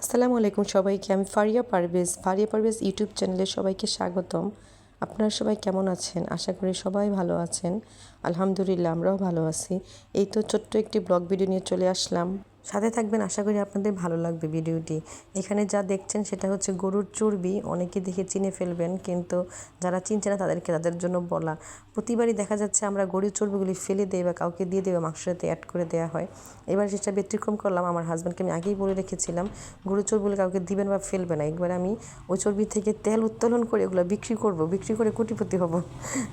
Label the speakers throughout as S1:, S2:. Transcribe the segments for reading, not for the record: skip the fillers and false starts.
S1: আসসালামু আলাইকুম সবাইকে। আমি ফারিয়া পারভেজ ইউটিউব চ্যানেলে সবাইকে স্বাগতম। আপনারা সবাই কেমন আছেন? আশা করি সবাই ভালো আছেন। আলহামদুলিল্লাহ আমরাও ভালো আছি। এই তো ছোট্ট একটি ব্লগ ভিডিও নিয়ে চলে আসলাম। সাথে থাকবেন, আশা করি আপনাদের ভালো লাগবে ভিডিওটি। এখানে যা দেখছেন সেটা হচ্ছে গরুর চর্বি। অনেকে দেখে চিনে ফেলবেন, কিন্তু যারা চিনছে না তাদের জন্য বলা। প্রতিবারই দেখা যাচ্ছে আমরা গরুর চর্বিগুলি ফেলে দিই বা কাউকে দিয়ে দেওয়া মাংসের সাথে অ্যাড করে দেওয়া হয়। এবার সেটা ব্যতিক্রম করলাম। আমার হাজব্যান্ডকে আমি আগেই বলে রেখেছিলাম গরুর চর্বিগুলো কাউকে দিবেন বা ফেলবে না। একবার আমি ওই চর্বি থেকে তেল উত্তোলন করে ওগুলো বিক্রি করে কোটিপতি হব।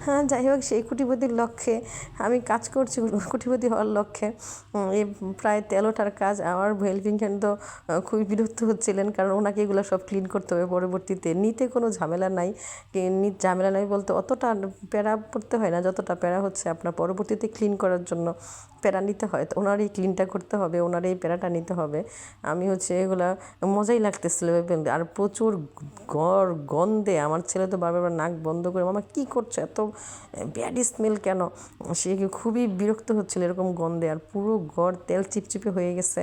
S1: হ্যাঁ, যাই হোক, সেই কোটিপতির লক্ষ্যে আমি কাজ করছি, কোটিপতি হওয়ার লক্ষ্যে। এই প্রায় তেল ওঠার কাজ। আমার হেল্পিং হ্যান্ড তো খুবই বিরক্ত হচ্ছিলেন, কারণ ওনাকে এগুলো সব ক্লিন করতে হবে পরবর্তীতে। নিতে কোনো ঝামেলা নাই, ঝামেলা নাই বলতে অতটা প্যারা পড়তে হয় না, যতটা প্যারা হচ্ছে আপনার পরবর্তীতে ক্লিন করার জন্য প্যারা নিতে হয়। তো ওনার এই ক্লিনটা করতে হবে, ওনার এই প্যারাটা নিতে হবে। আমি হচ্ছে এগুলা মজাই লাগতেছিল। আর প্রচুর গন্ধে আমার ছেলে তো বারবার নাক বন্ধ করে, মামা কী করছো, এত ব্যাড স্মেল কেন? সে খুবই বিরক্ত হচ্ছিল এরকম গন্ধে। আর পুরো ঘর তেল চিপচিপে হয়ে গেছে।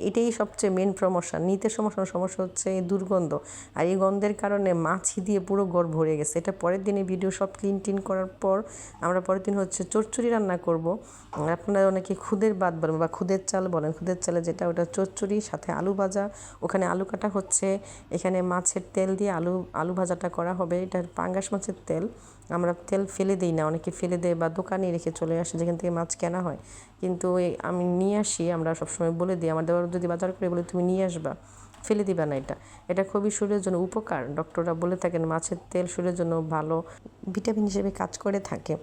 S1: এটাই সবচেয়ে মেন সমস্যা। নিতে সমস্যা হচ্ছে এই দুর্গন্ধ। আর এই গন্ধের কারণে মাছি দিয়ে পুরো ঘর ভরে গেছে। এটা পরের দিনে ভিডিও সব ক্লিন করার পর আমরা পরের দিন হচ্ছে চচ্চড়ি রান্না করব। আপনারা অনেকে খুদের ভাত বলেন বা খুদের চাল বলেন। খুদের চালে যেটা, ওটা চচ্চড়ি, সাথে আলু ভাজা। ওখানে আলু কাটা হচ্ছে, এখানে মাছের তেল দিয়ে আলু ভাজাটা করা হবে। এটা পাঙ্গাস মাছের তেল। আমরা তেল ফেলে দিই না, অনেকে ফেলে দেয় বা দোকানে রেখে চলে আসে যেখান থেকে মাছ কেনা হয়। কিন্তু আমি নিয়ে আসি, আমরা সবসময় বলে দিই, আমার দেওয়ার যদি বাজার করে বলে তুমি নিয়ে আসবা, ফেলে দিবা না। এটা খুবই শরীরের জন্য উপকার। ডক্টররা বলে থাকেন মাছের তেল শরীরের জন্য ভালো, ভিটামিন হিসেবে কাজ করে থাকে।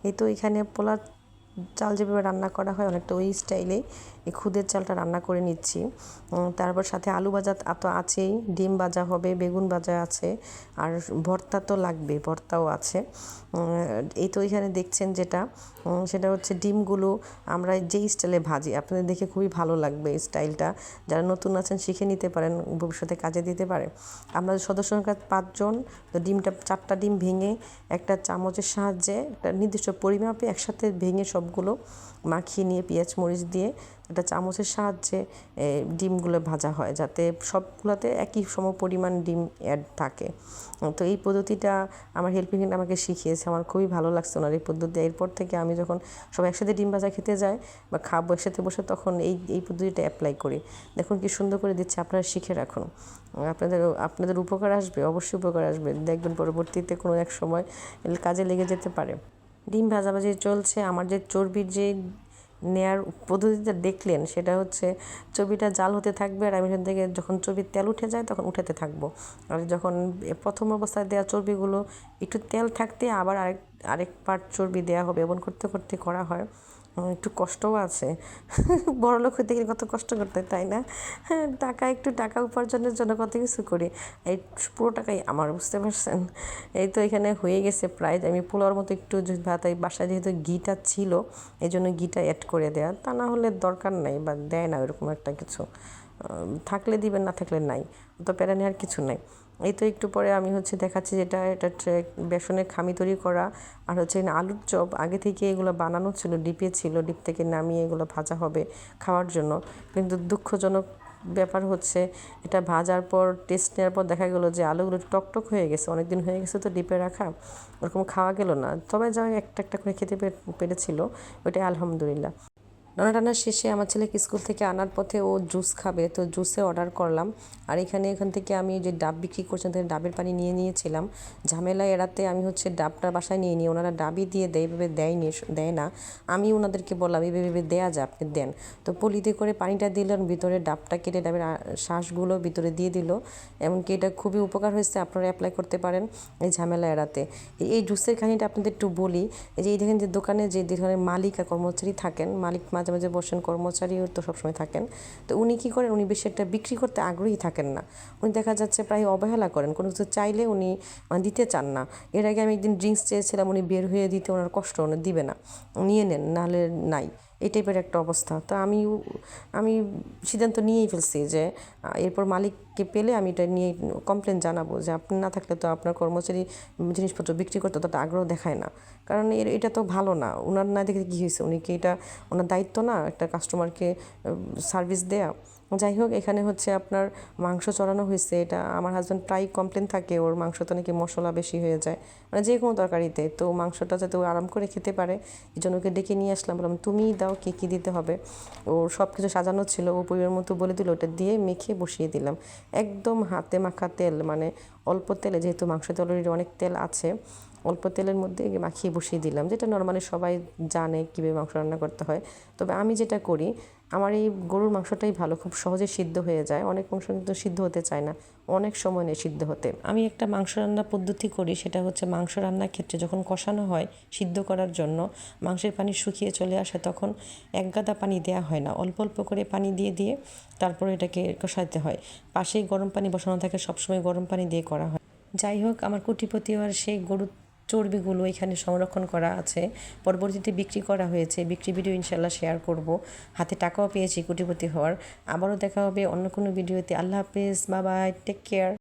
S1: এই তো এখানে পোলা চাল যেভাবে রান্না করা হয় অনেকটা ওই স্টাইলেই এই খুদের চালটা রান্না করে নিচ্ছি। তারপর সাথে আলু ভাজা তো আছেই, ডিম ভাজা হবে, বেগুন ভাজা আছে, আর ভর্তা তো লাগবে, ভর্তাও আছে। এই তো এখানে দেখছেন যেটা, সেটা হচ্ছে ডিমগুলো আমরা যেই স্টাইলে ভাজি, আপনাদের দেখে খুবই ভালো লাগবে এই স্টাইলটা। যারা নতুন আছেন শিখে নিতে পারেন, ভবিষ্যতে কাজে দিতে পারে। আমরা সদস্য সংখ্যা 5 জন। তো 4টা ডিম ভেঙে একটা চামচের সাহায্যে একটা নির্দিষ্ট পরিমাপে একসাথে ভেঙে সবগুলো মাখিয়ে নিয়ে পেঁয়াজ মরিচ দিয়ে একটা চামচের সাহায্যে ডিমগুলো ভাজা হয়, যাতে সবগুলোতে একই সম পরিমাণ ডিম অ্যাড থাকে। তো এই পদ্ধতিটা আমার হেল্পিং হ্যান্ড আমাকে শিখিয়েছে। আমার খুবই ভালো লাগছে ওনার এই পদ্ধতি। এরপর থেকে আমি যখন সবাই একসাথে ডিম ভাজা খেতে যাই বা খাবো একসাথে বসে, তখন এই পদ্ধতিটা অ্যাপ্লাই করি। দেখুন কি সুন্দর করে দিচ্ছে, আপনারা শিখে রাখুন। আপনাদের উপকার আসবে, অবশ্যই উপকার আসবে। দেখবেন পরবর্তীতে কোনো এক সময় কাজে লেগে যেতে পারে। ডিম ভাজাভাজি চলছে। আমার যে চর্বির যে নেয়ার পদ্ধতিটা দেখলেন, সেটা হচ্ছে চর্বিটা জাল হতে থাকবে, আর আমি এখান থেকে যখন চর্বির তেল উঠে যায় তখন উঠাতে থাকবো। আর যখন প্রথম অবস্থায় দেওয়া চর্বিগুলো একটু তেল থাকতে আবার আরেক পার্ট চর্বি দেওয়া হবে, এমন করতে করতে করা হয়। একটু কষ্টও আছে। বড়লোক হতে গেলে কত কষ্ট করতে হয়, তাই না? হ্যাঁ, টাকা উপার্জনের জন্য কত কিছু করি। এই পুরো টাকাই আমার, বুঝতে পারছেন? এই তো এখানে হয়ে গেছে প্রায়। আমি পোলাওর মতো একটু ভাত, বাসায় যেহেতু ঘিটা ছিল এই জন্য ঘিটা অ্যাড করে দেওয়া, তা না হলে দরকার নাই বা দেয় না ওইরকম একটা কিছু। থাকলে দিবেন, না থাকলে নাই, তো প্যারা নেওয়ার কিছু নাই। এই তো একটু পরে আমি হচ্ছে দেখাচ্ছি যেটা, এটা বেসনের খামি তৈরি করা। আর হচ্ছে আলুর চপ আগে থেকে এগুলো বানানো ছিল, ডিপে ছিল, ডিপ থেকে নামিয়ে এগুলো ভাজা হবে খাওয়ার জন্য। কিন্তু দুঃখজনক ব্যাপার হচ্ছে, এটা ভাজার পর টেস্ট নেওয়ার পর দেখা গেলো যে আলুগুলো টকটক হয়ে গেছে, অনেক দিন হয়ে গেছে তো ডিপে রাখা, ওরকম খাওয়া গেল না। সবাই যা একটা করে খেতে পেরেছিল, ওইটাই আলহামদুলিল্লাহ। রান্না শেষে আমার ছেলেকে স্কুল থেকে আনার পথে ও জুস খাবে, তো জুসে অর্ডার করলাম। আর এখান থেকে আমি যে ডাব বিক্রি করছেন তাদের ডাবের পানি নিয়ে নিয়েছিলাম। ঝামেলা এড়াতে আমি হচ্ছে ডাবটা বাসায় নিয়ে নিই। ওনারা ডাবই দিয়ে দেয়, এভাবে দেয় না। আমি ওনাদেরকে বললাম এভাবে দেয়া যায়, আপনি দেন। তো পলিতে করে পানিটা দিলেন, ভিতরে ডাবটা কেটে ডাবের শ্বাসগুলো ভিতরে দিয়ে দিল। এমনকি এটা খুবই উপকার হয়েছে, আপনারা অ্যাপ্লাই করতে পারেন এই ঝামেলা এড়াতে। এই জুসের কাহিনিটা আপনাদের একটু বলি। এই দেখেন যে দোকানে যে ধরনের মালিক আর কর্মচারী থাকেন, মালিক মাঝে মাঝে বসেন, কর্মচারীও তো সবসময় থাকেন। তো উনি কী করেন, উনি বেশি একটা বিক্রি করতে আগ্রহী থাকেন না। উনি দেখা যাচ্ছে প্রায় অবহেলা করেন, কোনো কিছু চাইলে উনি দিতে চান না। এর আগে আমি একদিন ড্রিঙ্কস চেয়েছিলাম, উনি বের হয়ে দিতে ওনার কষ্ট, উনি দিবে না, নিয়ে নেন নাহলে নাই, এই টাইপের একটা অবস্থা। তো আমি সিদ্ধান্ত নিয়েই ফেলছি যে এরপর মালিককে পেলে আমি এটা নিয়ে কমপ্লেন জানাবো যে আপনি না থাকলে তো আপনার কর্মচারী জিনিসপত্র বিক্রি করতে ততটা আগ্রহ দেখায় না। কারণ এটা তো ভালো না। ওনার না দেখে কী হয়েছে, উনি কি এটা ওনার দায়িত্ব না একটা কাস্টমারকে সার্ভিস দেয়া? যাই হোক, এখানে হচ্ছে আপনার মাংস চড়ানো হয়েছে। এটা আমার হাজব্যান্ড প্রায় কমপ্লেন থাকে, ওর মাংসতে নাকি মশলা বেশি হয়ে যায়, মানে যে কোনো তরকারিতে। তো মাংসটা যাতে ও আরাম করে খেতে পারে, এই জন্য ওকে ডেকে নিয়ে আসলাম, বললাম তুমিই দাও কী কী দিতে হবে। ওর সব কিছু সাজানো ছিল, ও পরিমাণ মতো বলে দিল, ওটা দিয়ে মেখে বসিয়ে দিলাম। একদম হাতে মাখা তেল, মানে অল্প তেলে, যেহেতু মাংসতে অলরেডি অনেক তেল আছে, অল্প তেলের মধ্যে মাখিয়ে বসিয়ে দিলাম, যেটা নর্মালি সবাই জানে কীভাবে মাংস রান্না করতে হয়। তবে আমি যেটা করি, আমার এই গরুর মাংসটাই ভালো, খুব সহজে সিদ্ধ হয়ে যায়। অনেক মাংস কিন্তু সিদ্ধ হতে চায় না, অনেক সময় নেই সিদ্ধ হতে। আমি একটা মাংস রান্নার পদ্ধতি করি, সেটা হচ্ছে মাংস রান্নার ক্ষেত্রে যখন কষানো হয় সিদ্ধ করার জন্য, মাংসের পানি শুকিয়ে চলে আসে, তখন এক গাদা পানি দেওয়া হয় না, অল্প অল্প করে পানি দিয়ে দিয়ে তারপরে এটাকে কষাতে হয়। পাশেই গরম পানি বসানো থাকে, সবসময় গরম পানি দিয়ে করা হয়। যাই হোক, আমার কোটিপতি হওয়ার সেই গরুর চর্বিগুলো এখানে সংরক্ষণ করা আছে, পরবর্তীতে বিক্রি করা হয়েছে। বিক্রি ভিডিও ইনশাল্লাহ শেয়ার করব। হাতে টাকাও পেয়েছি কোটিপতি হওয়ার। আবারও দেখা হবে অন্য কোনো ভিডিওতে। আল্লাহ হাফেজ, বাই বাই, টেক কেয়ার।